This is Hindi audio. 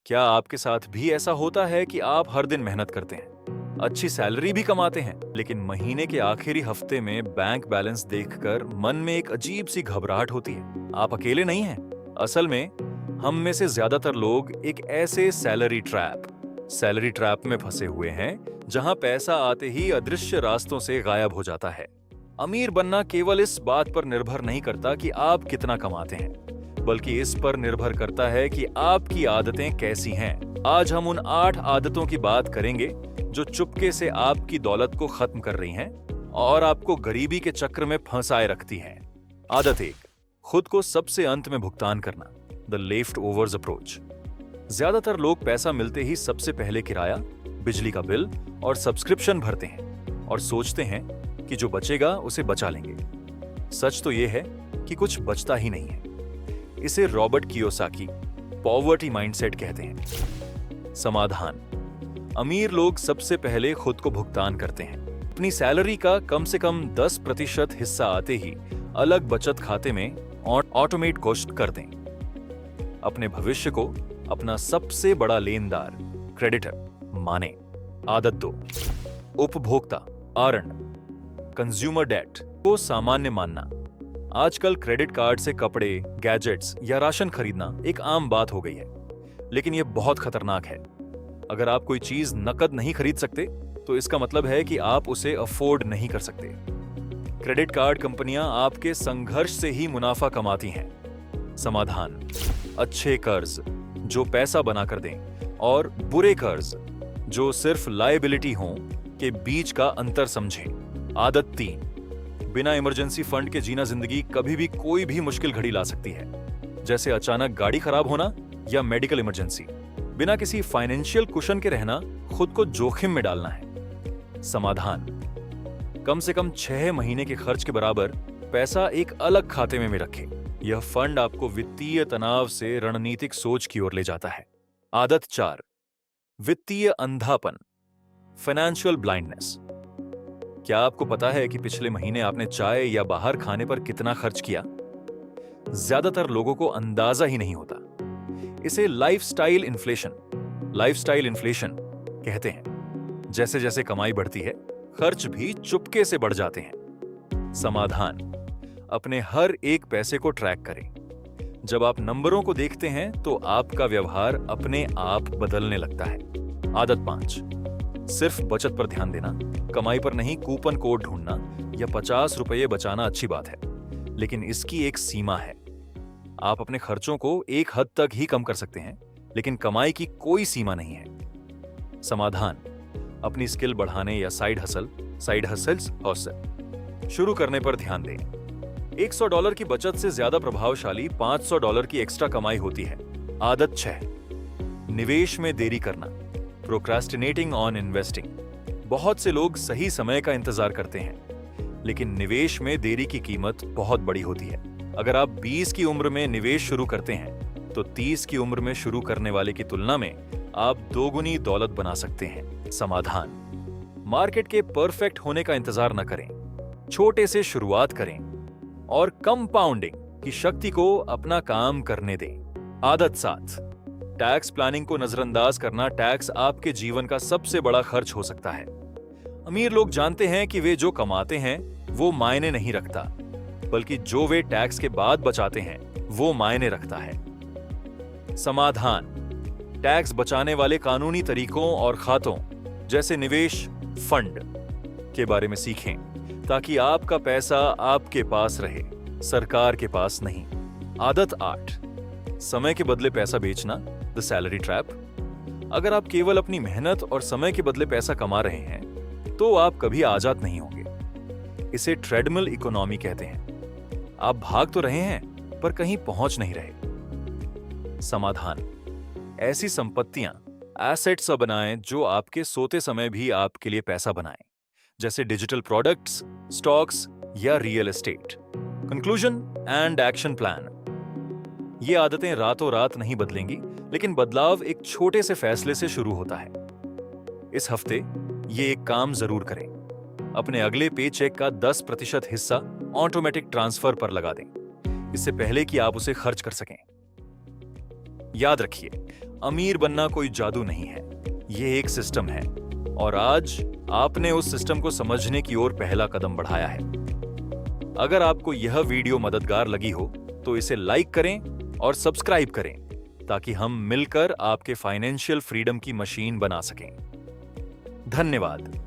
क्या आपके साथ भी ऐसा होता है कि आप हर दिन मेहनत करते हैं, अच्छी सैलरी भी कमाते हैं, लेकिन महीने के आखिरी हफ्ते में बैंक बैलेंस देखकर मन में एक अजीब सी घबराहट होती है? आप अकेले नहीं हैं। असल में हम में से ज्यादातर लोग एक ऐसे सैलरी ट्रैप में फंसे हुए हैं जहां पैसा आते ही अदृश्य रास्तों से गायब हो जाता है। अमीर बनना केवल इस बात पर निर्भर नहीं करता कि आप कितना कमाते हैं, बल्कि इस पर निर्भर करता है कि आपकी आदतें कैसी हैं। आज हम उन 8 आदतों की बात करेंगे जो चुपके से आपकी दौलत को खत्म कर रही हैं और आपको गरीबी के चक्र में फंसाए रखती हैं। आदत 1, खुद को सबसे अंत में भुगतान करना, द लेफ्ट ओवर्स अप्रोच। ज्यादातर लोग पैसा मिलते ही सबसे पहले किराया, बिजली का बिल और सब्सक्रिप्शन भरते हैं और सोचते हैं कि जो बचेगा उसे बचा लेंगे। सच तो यह है कि कुछ बचता ही नहीं है। इसे रॉबर्ट कियोसाकी पॉवर्टी माइंडसेट कहते हैं। समाधान: अमीर लोग सबसे पहले खुद को भुगतान करते हैं। अपनी सैलरी का कम से कम 10% हिस्सा आते ही अलग बचत खाते में ऑटोमेट कर दें। अपने भविष्य को अपना सबसे बड़ा लेनदार, क्रेडिटर माने। आदत 2, उपभोक्ता आरंड, कंज्यूमर डेट को सामान्य मानना। आजकल क्रेडिट कार्ड से कपड़े, गैजेट्स या राशन खरीदना एक आम बात हो गई है, लेकिन यह बहुत खतरनाक है। अगर आप कोई चीज नकद नहीं खरीद सकते, तो इसका मतलब है कि आप उसे अफोर्ड नहीं कर सकते। क्रेडिट कार्ड कंपनियां आपके संघर्ष से ही मुनाफा कमाती हैं। समाधान: अच्छे कर्ज जो पैसा बनाकर दें और बुरे कर्ज जो सिर्फ लायबिलिटी हों के बीच का अंतर समझें। आदत 3, बिना इमरजेंसी फंड के जीना जिंदगी कभी भी कोई भी मुश्किल घड़ी ला सकती है, जैसे अचानक गाड़ी खराब होना या मेडिकल इमरजेंसी। बिना किसी फाइनेंशियल कुशन के रहना खुद को जोखिम में डालना है। समाधान: कम से कम 6 महीने के खर्च के बराबर पैसा एक अलग खाते में रखें। यह फंड आपको वित्तीय तनाव से रणनीतिक सोच की ओर ले जाता है। आदत 4, वित्तीय अंधापन, फाइनेंशियल ब्लाइंडनेस। क्या आपको पता है कि पिछले महीने आपने चाय या बाहर खाने पर कितना खर्च किया? ज्यादातर लोगों को अंदाजा ही नहीं होता। इसे लाइफस्टाइल इन्फ्लेशन कहते हैं। जैसे जैसे कमाई बढ़ती है, खर्च भी चुपके से बढ़ जाते हैं। समाधान: अपने हर एक पैसे को ट्रैक करें। जब आप नंबरों को देखते हैं तो आपका व्यवहार अपने आप बदलने लगता है। आदत 5, सिर्फ बचत पर ध्यान देना, कमाई पर नहीं। कूपन कोड ढूंढना या 50 रुपये बचाना अच्छी बात है, लेकिन इसकी एक सीमा है। आप अपने खर्चों को एक हद तक ही कम कर सकते हैं, लेकिन कमाई की कोई सीमा नहीं है। समाधान: अपनी स्किल बढ़ाने या साइड हसल्स शुरू करने पर ध्यान दें। $100 की बचत से ज्यादा प्रभावशाली $500 की एक्स्ट्रा कमाई होती है। आदत 6, निवेश में देरी करना, प्रोक्रास्टिनेटिंग ऑन इन्वेस्टिंग। बहुत से लोग सही समय का इंतजार करते हैं, लेकिन निवेश में देरी की कीमत बहुत बड़ी होती है। अगर आप 20 की उम्र में निवेश शुरू करते हैं, तो 30 की उम्र में शुरू करने वाले की तुलना में आप दोगुनी दौलत बना सकते हैं। समाधान: मार्केट के परफेक्ट होने का इंतजार न करें, छोटे से शुरुआत करें और कंपाउंडिंग की शक्ति को अपना काम करने दें। आदत 7, टैक्स प्लानिंग को नजरअंदाज करना। टैक्स आपके जीवन का सबसे बड़ा खर्च हो सकता है। अमीर लोग जानते हैं कि वे जो कमाते हैं वो मायने नहीं रखता, बल्कि जो वे टैक्स के बाद बचाते हैं वो मायने रखता है। समाधान: टैक्स बचाने वाले कानूनी तरीकों और खातों जैसे निवेश फंड के बारे में सीखें, ताकि आपका पैसा आपके पास रहे, सरकार के पास नहीं। आदत 8, समय के बदले पैसा बेचना, द सैलरी ट्रैप। अगर आप केवल अपनी मेहनत और समय के बदले पैसा कमा रहे हैं, तो आप कभी आजाद नहीं होंगे। इसे ट्रेडमिल इकोनॉमी कहते हैं। आप भाग तो रहे हैं, पर कहीं पहुंच नहीं रहे। समाधान: ऐसी संपत्तियां, एसेट्स बनाएं जो आपके सोते समय भी आपके लिए पैसा बनाएं, जैसे डिजिटल प्रोडक्ट्स, स्टॉक्स या real estate. Conclusion and action plan: ये आदतें रातों रात नहीं बदलेंगी, लेकिन बदलाव एक छोटे से फैसले से शुरू होता है। इस हफ्ते ये एक काम जरूर करें, अपने अगले पे चेक का 10% हिस्सा ऑटोमेटिक ट्रांसफर पर लगा दें, इससे पहले कि आप उसे खर्च कर सकें। याद रखिए, अमीर बनना कोई जादू नहीं है, ये एक सिस्टम है और आज आपने उस सिस्टम को समझने की ओर पहला कदम बढ़ाया है। अगर आपको यह वीडियो मददगार लगी हो तो इसे लाइक करें और सब्सक्राइब करें ताकि हम मिलकर आपके फाइनेंशियल फ्रीडम की मशीन बना सकें। धन्यवाद।